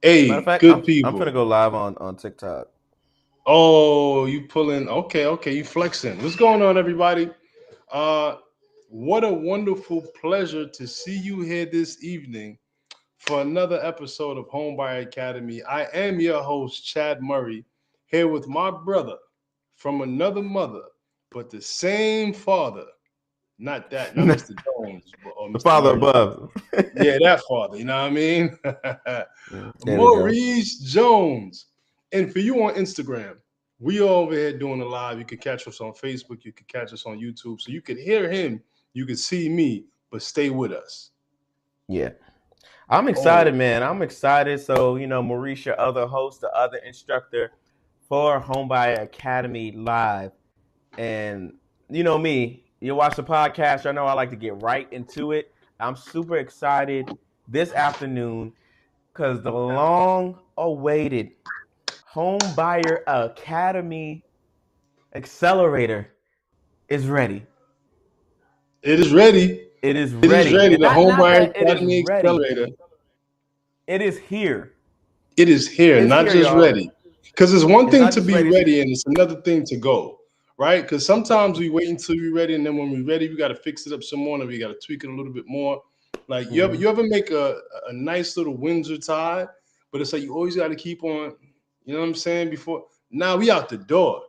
Matter of Hey, fact, good I'm people. finna go live on TikTok. Oh, you pulling. Okay, okay, you flexing. What's going on, everybody? Uh, what a wonderful pleasure to see you here this evening for another episode of Home by Academy. I am your host, Chad Murray, here with my brother from another mother, but the same father. Not that, not The Mr. Jones or Mr. father Murray. above. Yeah, that father. You know what I mean? There we go. Maurice Jones. And for you on Instagram, we over here doing a live. You can catch us on Facebook. You can catch us on YouTube. So you can hear him. You can see me, but stay with us. Yeah. I'm Oh, excited, man. I'm excited. So, Maurice, your other host, the other instructor for Homebuyer Academy Live. And you know me, you watch the podcast, I know I like to get right into it. I'm super excited this afternoon because the long awaited Homebuyer Academy Accelerator is ready. it is ready. It is It is ready. ready. And The not Homebuyer that it is Academy ready. Accelerator. It is here. It is here, It's not here, just y'all. ready. Because it's one It's thing not to just be ready. ready and it's another thing to go, right? Because sometimes we wait until we're ready, and then when we're ready, we got to fix it up some more, and we got to tweak it a little bit more. Like Mhm. you ever make a nice little Windsor tie, but it's like you always got to keep on. You know what I'm saying? Before now, we out the door.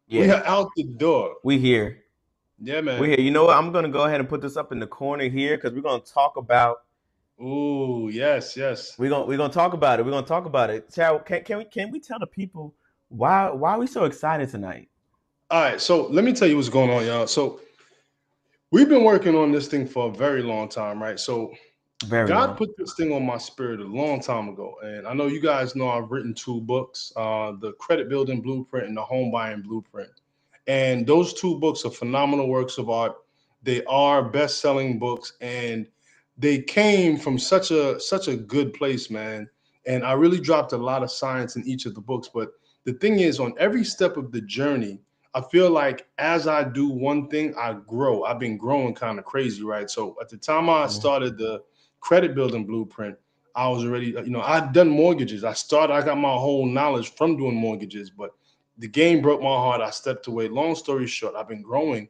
We Yeah, are out the door. we here. Yeah, We man. here. You know what? I'm gonna go ahead and put this up in the corner here because we're gonna talk about. Ooh, yes, yes. We're gonna talk about it. We're gonna talk about it. Chad, can we tell the people why we so excited tonight? All right, so let me tell you what's going on, y'all. So we've been working on this thing for a very long time, right? So Very God long. put this thing on my spirit a long time ago, and I know you guys know I've written two books, the Credit Building Blueprint and the Home Buying Blueprint. And those two books are phenomenal works of art. They are best-selling books, and they came from such a good place, man. And I really dropped a lot of science in each of the books. But the thing is, on every step of the journey, I feel like as I do one thing, I grow. I've been growing kind of crazy, right? So at the time I Mhm. started the Credit Building Blueprint, I was already, I'd done mortgages. I got my whole knowledge from doing mortgages, but the game broke my heart. I stepped away. Long story short, I've been growing,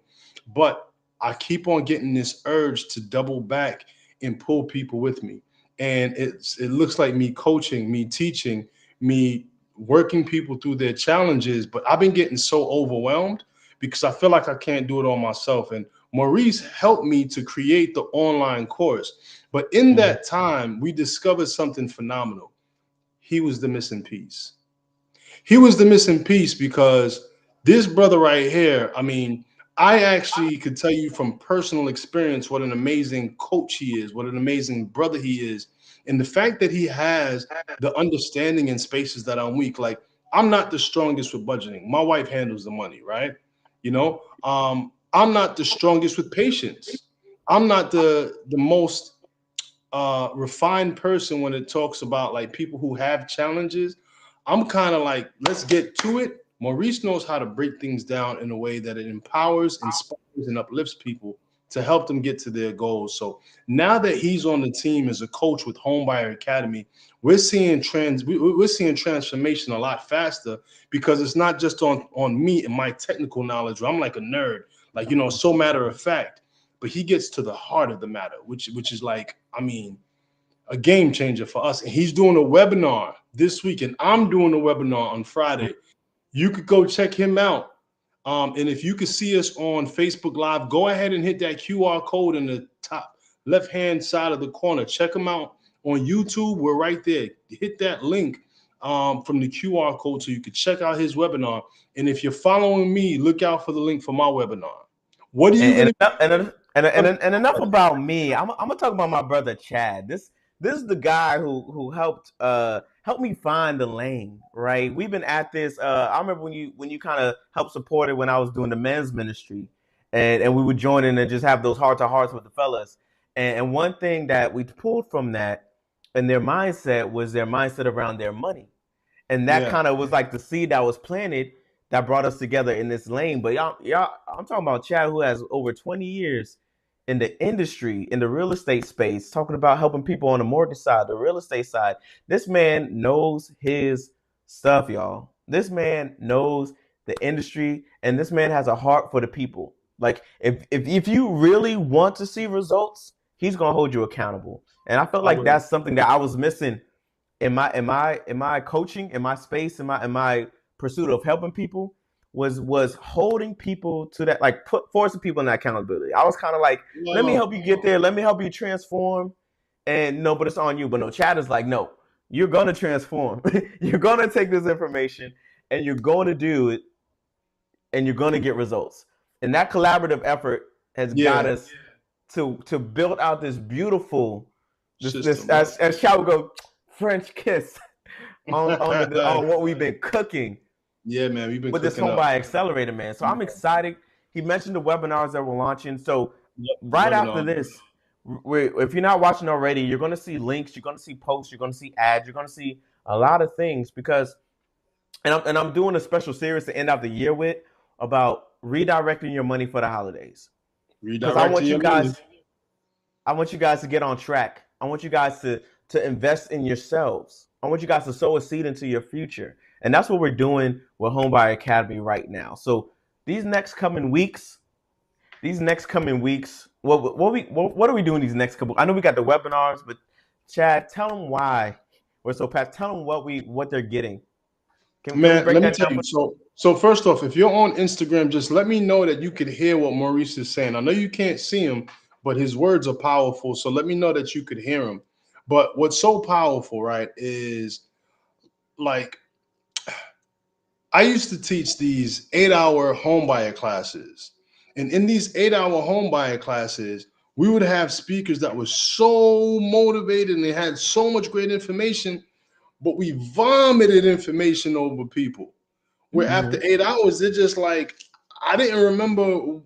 but I keep on getting this urge to double back and pull people with me. And it looks like me coaching, me teaching, me working people through their challenges. But I've been getting so overwhelmed because I feel like I can't do it all myself. And Maurice helped me to create the online course. But in Mhm. that time, we discovered something phenomenal. He was the missing piece. He was the missing piece because this brother right here, I mean, I actually could tell you from personal experience what an amazing coach he is, what an amazing brother he is. And the fact that he has the understanding in spaces that I'm weak. Like, I'm not the strongest with budgeting. My wife handles the money, right? I'm not the strongest with patience. I'm not the most refined person when it talks about like people who have challenges. I'm kind of like, let's get to it. Maurice knows how to break things down in a way that it empowers, inspires, and uplifts people to help them get to their goals. So now that he's on the team as a coach with Homebuyer Academy, we're seeing transformation a lot faster because it's not just on me and my technical knowledge. Where I'm like a nerd, like so matter of fact. But he gets to the heart of the matter, which is like, I mean, a game changer for us. And he's doing a webinar this week, and I'm doing a webinar on Friday. You could go check him out. And if you could see us on Facebook Live, go ahead and hit that QR code in the top left hand side of the corner. Check him out on YouTube. We're right there. Hit that link from the QR code so you can check out his webinar. And if you're following me, look out for the link for my webinar. What are you And going and enough, to and enough about me. I'm gonna talk about my brother Chad. This is the guy who helped me find the lane. Right, we've been at this. I remember when you kind of helped support it when I was doing the men's ministry, and we would join in and just have those heart to hearts with the fellas. And one thing that we pulled from that and their mindset was their mindset around their money, and that Yeah. kind of was like the seed that was planted that brought us together in this lane. But y'all, I'm talking about Chad, who has over 20 years in the industry, in the real estate space, talking about helping people on the mortgage side, the real estate side. This man knows his stuff, y'all. This man knows the industry, and this man has a heart for the people. Like if you really want to see results, he's gonna hold you accountable. And I felt I like will. that's something that I was missing in my coaching, in my space, in my pursuit of helping people, was holding people to that, like forcing people in that accountability. I was kind of like, let me Well, help you get there, let me help you transform, and no, but it's on you. But no, Chad is like, no, you're gonna transform. You're gonna take this information and you're going to do it, and you're gonna get results. And that collaborative effort has got yeah, us to build out this beautiful this system, man. as Chad would go, French kiss on what we've been cooking Yeah, man, we've been with this cooking Home up. by Accelerator, man. So I'm excited. He mentioned the webinars that we're launching. So Yep, right after webinar. this, if you're not watching already, you're going to see links, you're going to see posts, you're going to see ads, you're going to see a lot of things because, and I'm doing a special series to end out the year with about redirecting your money for the holidays. Because Redirecting your money. I want you guys to get on track. I want you guys to invest in yourselves. I want you guys to sow a seed into your future. And that's what we're doing with Homebuyer Academy right now. So these next coming weeks, what are we doing these next couple? I know we got the webinars, but Chad, tell them why we're so fast. Tell them what they're getting. Can we Man, break let me that tell down you. for So first off, if you're on Instagram, just let me know that you could hear what Maurice is saying. I know you can't see him, but his words are powerful. So let me know that you could hear him. But what's so powerful, right, is like I used to teach these 8-hour homebuyer classes. And in these 8-hour homebuyer classes, we would have speakers that were so motivated and they had so much great information, but we vomited information over people. Where after Mhm. 8 hours, they're just like, I didn't remember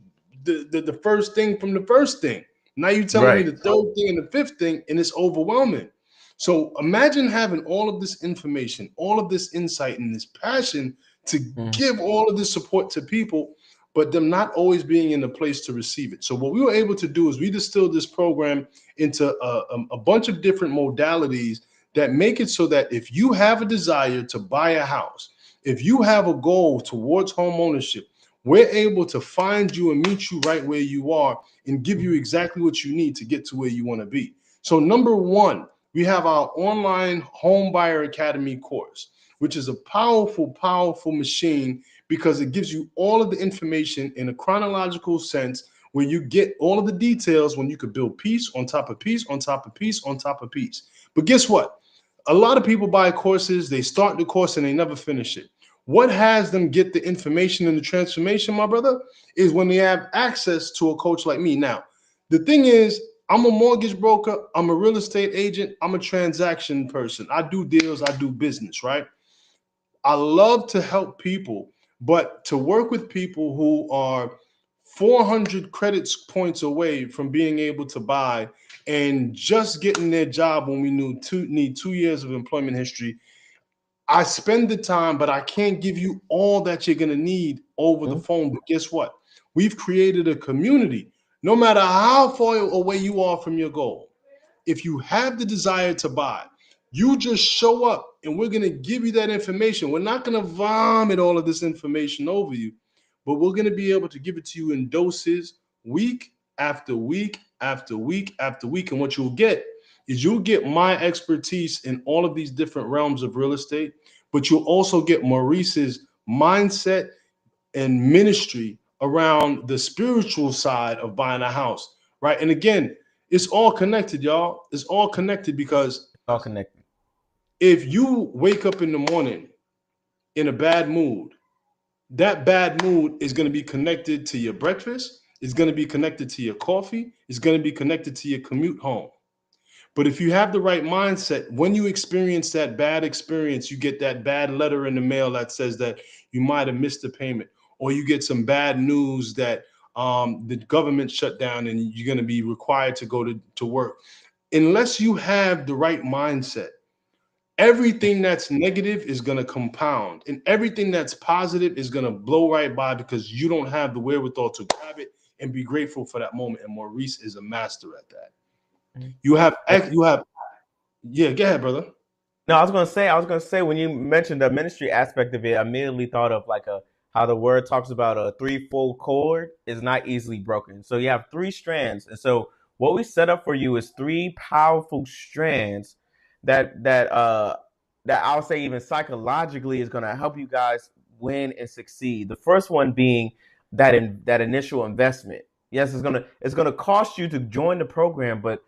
the first thing from the first thing. Now you're telling me Right. the third thing and the fifth thing, and it's overwhelming. So imagine having all of this information, all of this insight, and this passion to Mhm. give all of this support to people, but them not always being in the place to receive it. So what we were able to do is we distilled this program into a bunch of different modalities that make it so that if you have a desire to buy a house, if you have a goal towards home ownership, we're able to find you and meet you right where you are and give you exactly what you need to get to where you want to be. So, number one, we have our online Home Buyer Academy course, which is a powerful, powerful machine because it gives you all of the information in a chronological sense where you get all of the details when you could build piece on top of piece on top of piece on top of piece. But guess what? A lot of people buy courses, they start the course and they never finish it. What has them get the information and the transformation, my brother, is when they have access to a coach like me. Now, the thing is, I'm a mortgage broker, I'm a real estate agent, I'm a transaction person. I do deals, I do business, right? I love to help people, but to work with people who are 400 credits points away from being able to buy and just getting their job when we need 2 years of employment history. I spend the time, but I can't give you all that you're going to need over the Mhm. phone. But guess what? We've created a community. No matter how far away you are from your goal, if you have the desire to buy, you just show up and we're going to give you that information. We're not going to vomit all of this information over you, but we're going to be able to give it to you in doses week after week after week after week. And what you'll get is you'll get my expertise in all of these different realms of real estate, but you'll also get Maurice's mindset and ministry around the spiritual side of buying a house, right? And again, it's all connected, y'all. It's all connected because All connected. if you wake up in the morning in a bad mood, that bad mood is going to be connected to your breakfast, it's going to be connected to your coffee, it's going to be connected to your commute home. But if you have the right mindset, when you experience that bad experience, you get that bad letter in the mail that says that you might have missed a payment, or you get some bad news that the government shut down and you're going to be required to go to work. Unless you have the right mindset, everything that's negative is going to compound and everything that's positive is going to blow right by because you don't have the wherewithal to grab it and be grateful for that moment. And Maurice is a master at that. Mhm. You have, yeah, go ahead, brother. No, I was gonna say when you mentioned the ministry aspect of it, I immediately thought of like a how the word talks about a threefold cord is not easily broken. So you have three strands, and so what we set up for you is three powerful strands that I'll say even psychologically is gonna help you guys win and succeed. The first one being that initial investment. Yes, it's gonna cost you to join the program, but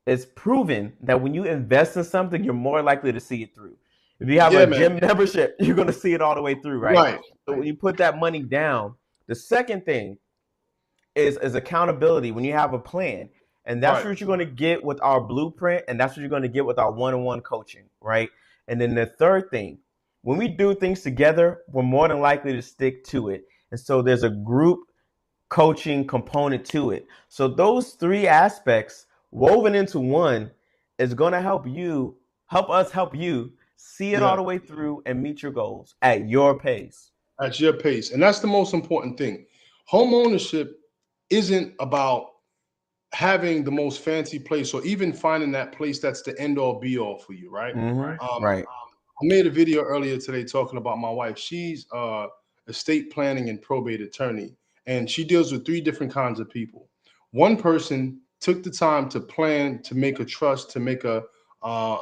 it's proven that when you invest in something, you're more likely to see it through. If you have Yeah, a man. gym membership, you're going to see it all the way through, right? Right, So when you put that money down, the second thing is accountability. When you have a plan, and that's right. what you're going to get with our blueprint, and that's what you're going to get with our one-on-one coaching, right? And then the third thing, when we do things together, we're more than likely to stick to it. And so there's a group coaching component to it. So those three aspects woven into one is going to help us help you see it all Yeah, the way through and meet your goals at your pace. at your pace. And that's the most important thing. Home ownership isn't about having the most fancy place or even finding that place that's the end all be all for you, right? Right. I made a video earlier today talking about my wife. She's estate planning and probate attorney, and she deals with three different kinds of people. One person took the time to plan to make a trust, to make a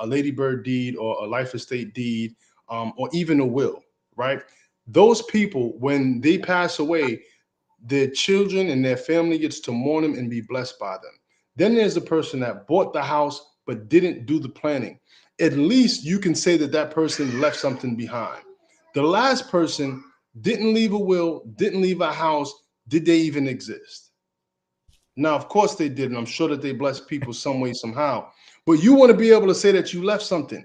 ladybird deed or a life estate deed, or even a will, right? Those people, when they pass away, their children and their family gets to mourn them and be blessed by them. Then there's the person that bought the house but didn't do the planning. At least you can say that that person left something behind. The last person didn't leave a will, didn't leave a house. Did they even exist? Now, of course they did, and I'm sure that they blessed people some way, somehow. But you want to be able to say that you left something.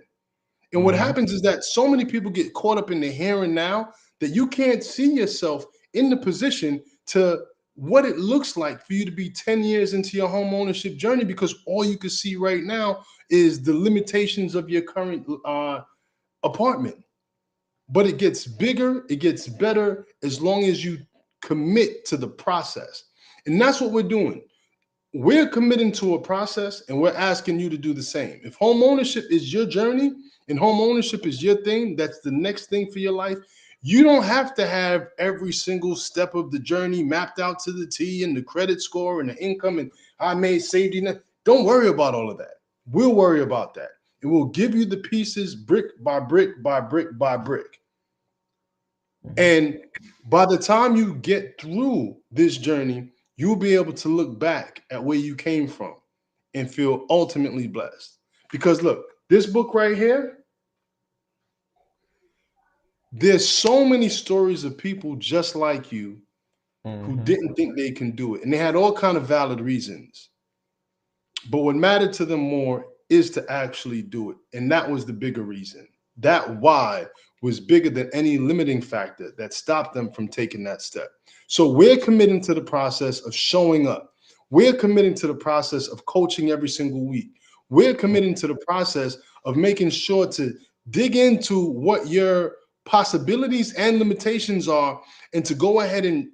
And what Mm-hmm. happens is that so many people get caught up in the here and now that you can't see yourself in the position to what it looks like for you to be 10 years into your home ownership journey, because all you can see right now is the limitations of your current apartment. But it gets bigger, it gets better as long as you commit to the process. And that's what we're doing. We're committing to a process and we're asking you to do the same. If home ownership is your journey and home ownership is your thing, that's the next thing for your life. You don't have to have every single step of the journey mapped out to the T and the credit score and the income and I made safety net. Don't worry about all of that. We'll worry about that. And we'll give you the pieces brick by brick by brick by brick. Mm-hmm. And by the time you get through this journey, you'll be able to look back at where you came from and feel ultimately blessed. Because look, this book right here, there's so many stories of people just like you who Mm-hmm. didn't think they can do it. And they had all kind of valid reasons. But what mattered to them more is to actually do it. And that was the bigger reason. That why was bigger than any limiting factor that stopped them from taking that step. So we're committing to the process of showing up. We're committing to the process of coaching every single week. We're committing to the process of making sure to dig into what your possibilities and limitations are and to go ahead and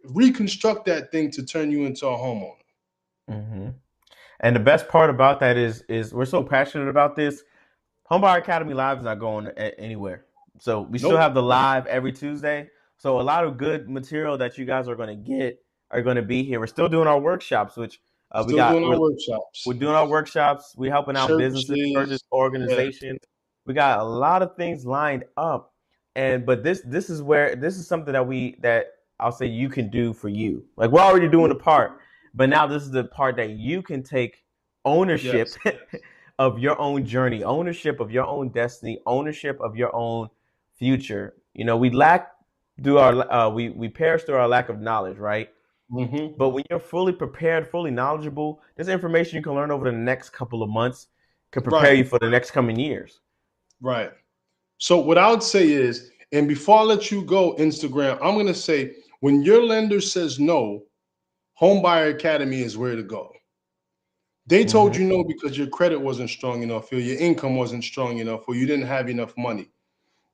reconstruct that thing to turn you into a homeowner. Mm-hmm. And the best part about that is we're so passionate about this. Homebuyer Academy Live is not going anywhere. So we still Nope. have the live every Tuesday. So a lot of good material that you guys are going to get are going to be here. We're still doing our workshops, which we Still got. doing our workshops. We're doing our workshops. We're helping out businesses, churches, Churches. Yeah. organizations. We got a lot of things lined up, and but this is where this is something that I'll say you can do for you. Like we're already doing the part, but now this is the part that you can take ownership Yes. of your own journey, ownership of your own destiny, ownership of your own future. You know, we lack through our we perish through our lack of knowledge, right? Hmm. But when you're fully prepared, fully knowledgeable, this information you can learn over the next couple of months could prepare Right. you for the next coming years. Right. So what I would say is, and before I let you go, Instagram, I'm going to say when your lender says no, Homebuyer Academy is where to go. They told Mm-hmm. you no because your credit wasn't strong enough, or your income wasn't strong enough, or you didn't have enough money.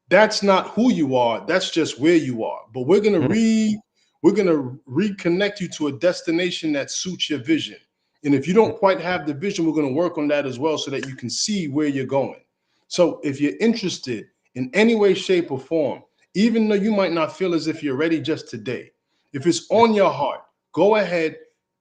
That's not who you are. That's just where you are. But we're going to We're going to reconnect you to a destination that suits your vision. And if you don't quite have the vision, we're going to work on that as well so that you can see where you're going. So if you're interested in any way, shape, or form, even though you might not feel as if you're ready just today, if it's on your heart, go ahead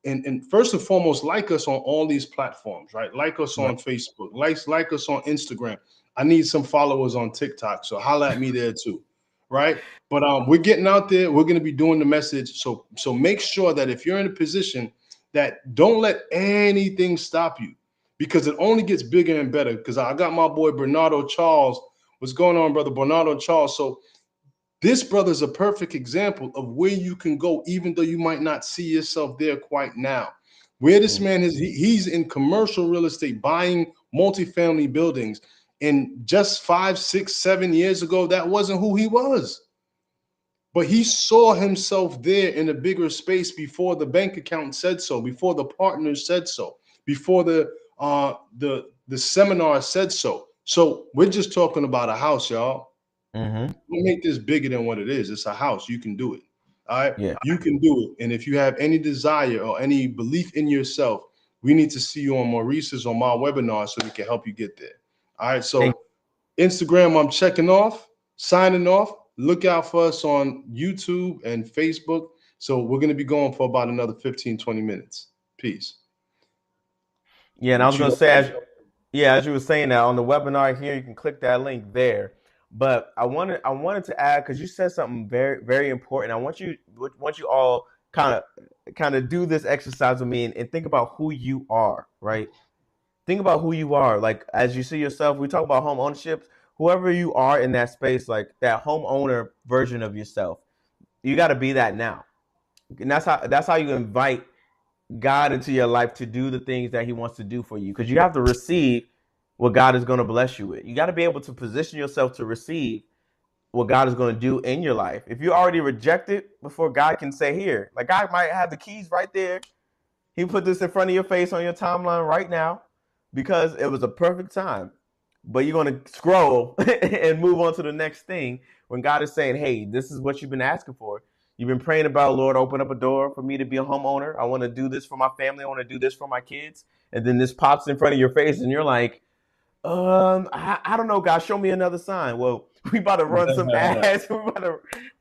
and first and foremost, like us on all these platforms, right? Like us on Facebook, like us on Instagram. I need some followers on TikTok, so holla at me there too, right? But we're getting out there. We're going to be doing the message. So make sure that if you're in a position that don't let anything stop you, because it only gets bigger and better. Because I got my boy Bernardo Charles. What's going on, brother Bernardo Charles? So this brother is a perfect example of where you can go, even though you might not see yourself there quite now. Where this man is, he's in commercial real estate, buying multifamily buildings. And just 5, 6, 7 years ago, that wasn't who he was. But he saw himself there in a bigger space before the bank account said so, before the partners said so, before the seminar said so. So we're just talking about a house, y'all. Mm-hmm. We'll make this bigger than what it is. It's a house. You can do it. All right. Yeah. You can do it. And if you have any desire or any belief in yourself, we need to see you on Maurice's or my webinar so we can help you get there. All right. So Instagram, I'm checking off, signing off. Look out for us on YouTube and Facebook. So we're going to be going for about another 15, 20 minutes. Peace. Yeah, and I was going to say, as you were saying that on the webinar here, you can click that link there. But I wanted to add, because you said something very, very important. I want you all kind of do this exercise with me and think about who you are, right? Think about who you are. Like, as you see yourself, we talk about home ownership. Whoever you are in that space, like that homeowner version of yourself, you got to be that now. And that's how you invite God into your life to do the things that he wants to do for you. Because you have to receive what God is going to bless you with. You got to be able to position yourself to receive what God is going to do in your life. If you already reject it before God can say, here, like God might have the keys right there. He put this in front of your face on your timeline right now because it was a perfect time. But you're going to scroll and move on to the next thing when God is saying, hey, this is what you've been asking for. You've been praying about, Lord, open up a door for me to be a homeowner. I want to do this for my family. I want to do this for my kids. And then this pops in front of your face and you're like, I don't know, God, show me another sign. Well, we about to run some ads.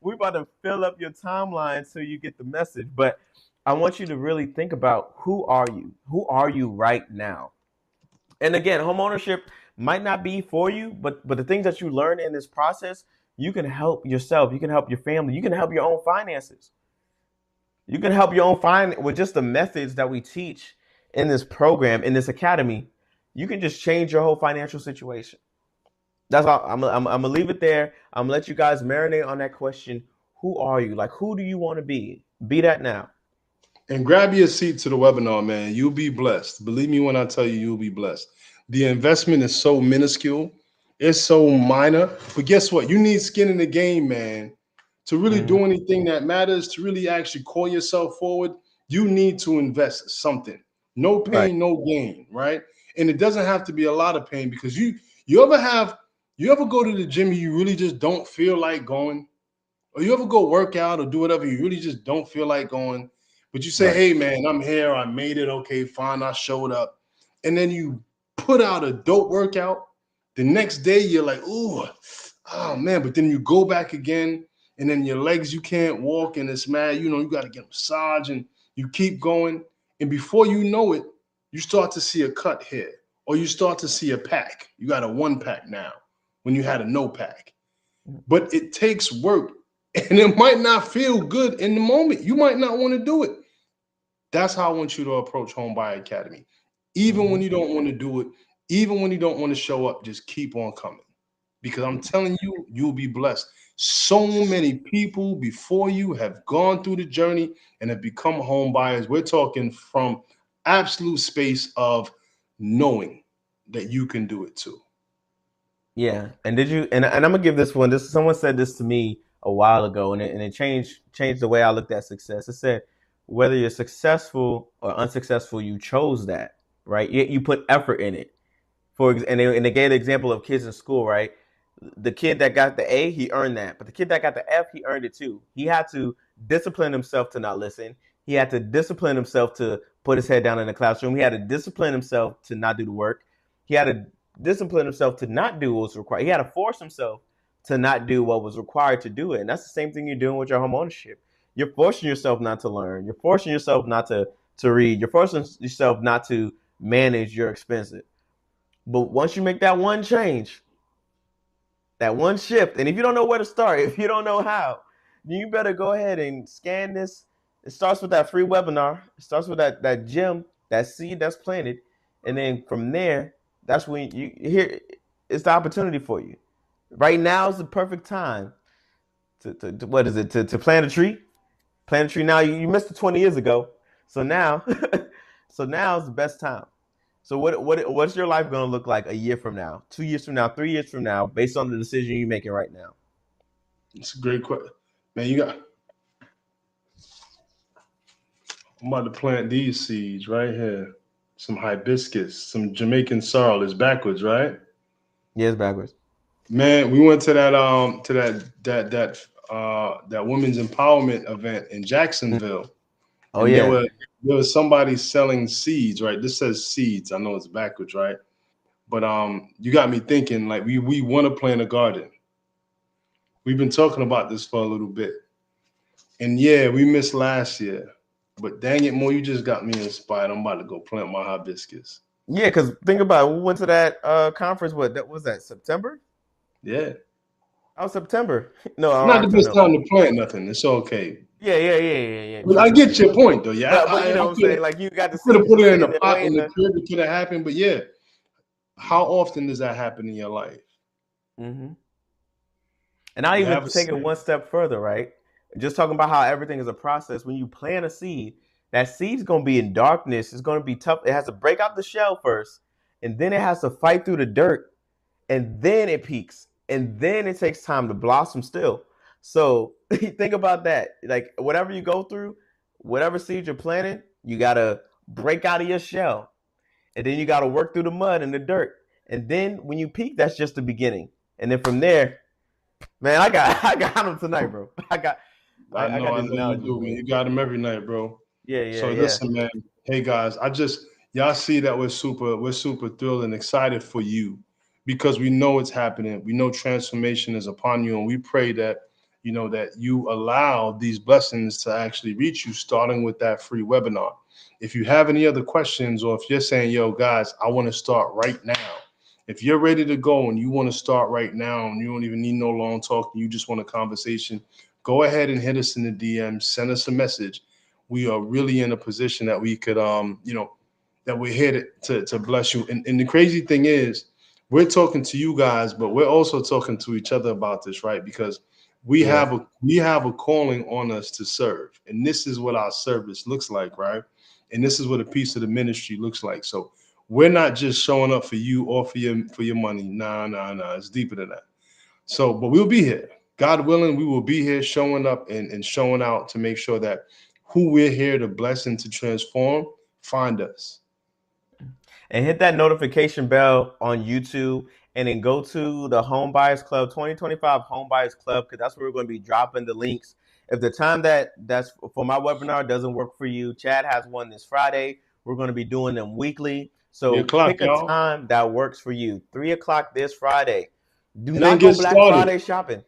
We about to fill up your timeline so you get the message. But I want you to really think about, who are you? Who are you right now? And again, homeownership might not be for you, but the things that you learn in this process, you can help yourself. You can help your family. You can help your own finances. You can help your own finance with just the methods that we teach in this program, in this academy. You can just change your whole financial situation. That's all. I'm gonna leave it there. I'm gonna let you guys marinate on that question. Who are you? Like, who do you want to be? Be that now. And grab your seat to the webinar, man. You'll be blessed. Believe me when I tell you, you'll be blessed. The investment is so minuscule. It's so minor. But guess what? You need skin in the game, man. To really do anything that matters, to really actually call yourself forward, you need to invest something. No pain, no gain, right? And it doesn't have to be a lot of pain, because you ever go to the gym and you really just don't feel like going? Or you ever go work out or do whatever, you really just don't feel like going, but you say, hey man, I'm here, I made it, okay, fine, I showed up. And then you put out a dope workout. The next day you're like, ooh, oh man, but then you go back again, and then your legs, you can't walk, and it's mad, you got to get a massage, and you keep going. And before you know it, you start to see a cut here, or you start to see a pack. You got a 1-pack now when you had a no pack. But it takes work, and it might not feel good in the moment. You might not want to do it. That's how I want you to approach Homebuyer Academy. Even when you don't want to do it, even when you don't want to show up, just keep on coming. Because I'm telling you, you'll be blessed. So many people before you have gone through the journey and have become home buyers. We're talking from absolute space of knowing that you can do it too. Yeah. And and I'm gonna give this one. Someone said this to me a while ago, and it changed the way I looked at success. It said, whether you're successful or unsuccessful, you chose that, right? You put effort in it. And they gave the example of kids in school, right? The kid that got the A, he earned that. But the kid that got the F, he earned it too. He had to discipline himself to not listen. He had to discipline himself to put his head down in the classroom. He had to discipline himself to not do the work. He had to discipline himself to not do what was required. He had to force himself to not do what was required to do it. And that's the same thing you're doing with your home ownership. You're forcing yourself not to learn. You're forcing yourself not to read. You're forcing yourself not to manage your expenses. But once you make that one change, that one shift, and if you don't know where to start, if you don't know how, you better go ahead and scan this. It starts with that free webinar. It starts with that gem, that seed that's planted, and then from there, that's when you here. It's the opportunity for you. Right now is the perfect time to what is it to plant a tree? Plant a tree now. You missed it 20 years ago, so now, so now is the best time. So what's your life going to look like a year from now, 2 years from now, 3 years from now, based on the decision you're making right now? It's a great question, man. I'm about to plant these seeds right here. Some hibiscus, some Jamaican sorrel. It's backwards, right? Yeah, it's backwards. Man, we went to that women's empowerment event in Jacksonville, Oh and yeah, there was somebody selling seeds, right? This says seeds. I know it's backwards, right? But you got me thinking. Like we want to plant a garden. We've been talking about this for a little bit, and yeah, we missed last year. But dang it, Mo, you just got me inspired. I'm about to go plant my hibiscus. yeah. Because think about it. We went to that conference. What that was that September? Yeah, Oh, September. No, it's or not the best October. time to plant nothing. It's okay. Yeah. But True, I true, true. get your point, though. Yeah, But you know what I'm saying? Like you got the could seed have just put it in sitting the there pot in waiting the to. crib. It could have happened. But yeah, how often does that happen in your life? Mm-hmm. And I You even have a take it seed. one step further, right? Just talking about how everything is a process. When you plant a seed, that seed's gonna be in darkness. It's gonna be tough. It has to break out the shell first, and then it has to fight through the dirt, and then it peaks, and then it takes time to blossom still. So think about that. Like whatever you go through, whatever seed you're planting, you gotta break out of your shell, and then you gotta work through the mud and the dirt. And then when you peak, that's just the beginning. And then from there, man, I got him tonight, bro. I got I these know you analogies, do, man. man. You got them every night, bro. So Yeah. listen, man. Hey guys, y'all see that we're super thrilled and excited for you because we know it's happening. We know transformation is upon you, and we pray that that you allow these blessings to actually reach you, starting with that free webinar. If you have any other questions, or if you're saying, "Yo, guys, I want to start right now," if you're ready to go and you want to start right now, and you don't even need no long talk, and you just want a conversation, go ahead and hit us in the DM, send us a message. We are really in a position that we could that we're here to bless you. And the crazy thing is we're talking to you guys, but we're also talking to each other about this, right? Because Yeah. we have a calling on us to serve. And this is what our service looks like, right? And this is what a piece of the ministry looks like. So we're not just showing up for you or for your money. Nah. It's deeper than that. So, but we'll be here. God willing, we will be here showing up and showing out to make sure that who we're here to bless and to transform find us. And hit that notification bell on YouTube, and then go to the Home Buyers Club 2025 Home Buyers Club, because that's where we're going to be dropping the links. If the time that's for my webinar doesn't work for you, Chad has one this Friday. We're going to be doing them weekly. 3 So o'clock, pick a y'all. time that works for you. 3 o'clock this Friday. Do And then not go get Black started. Friday shopping.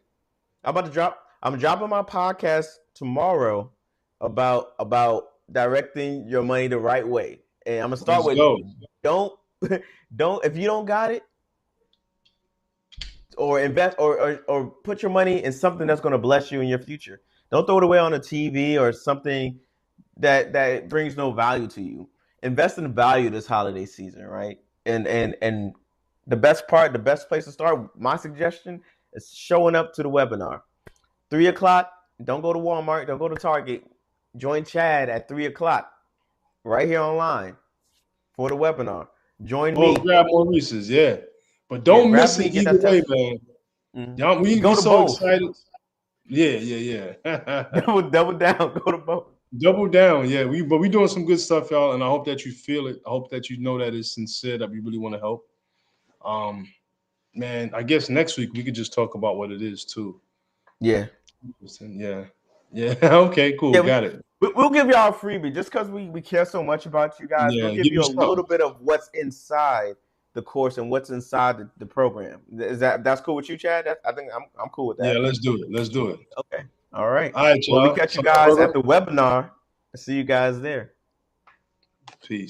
I'm dropping my podcast tomorrow about directing your money the right way. And I'm gonna start Let's with go. don't don't if you don't got it, or invest or put your money in something that's gonna bless you in your future. Don't throw it away on a TV or something that brings no value to you. Invest in value this holiday season, right? And the best part, the best place to start, my suggestion is showing up to the webinar. 3 o'clock. Don't go to Walmart. Don't go to Target. Join Chad at 3 o'clock right here online for the webinar. Join Or me. grab Maurice's, yeah. But Yeah, don't grab miss me. it Get either that way, test. man. Mhm. Y'all, we Go to so both. excited. Yeah. Double down. Go to both. Double down, yeah. We doing some good stuff, y'all, and I hope that you feel it. I hope that you know that it's sincere, that we really want to help. Um, man, I guess next week we could just talk about what it is too. Yeah. Yeah. Yeah. Okay. Cool. Yeah, Got it. we'll give y'all a freebie just because we care so much about you guys. We'll Yeah. give Give you you a something. little bit of what's inside the course and what's inside the program. Is that's cool with you, Chad? I think I'm cool with Yeah. that. Let's do it. Let's do it. Okay. All right. All right, Well, we y'all. catch you Fire guys at burger. the webinar. See you guys there. Peace.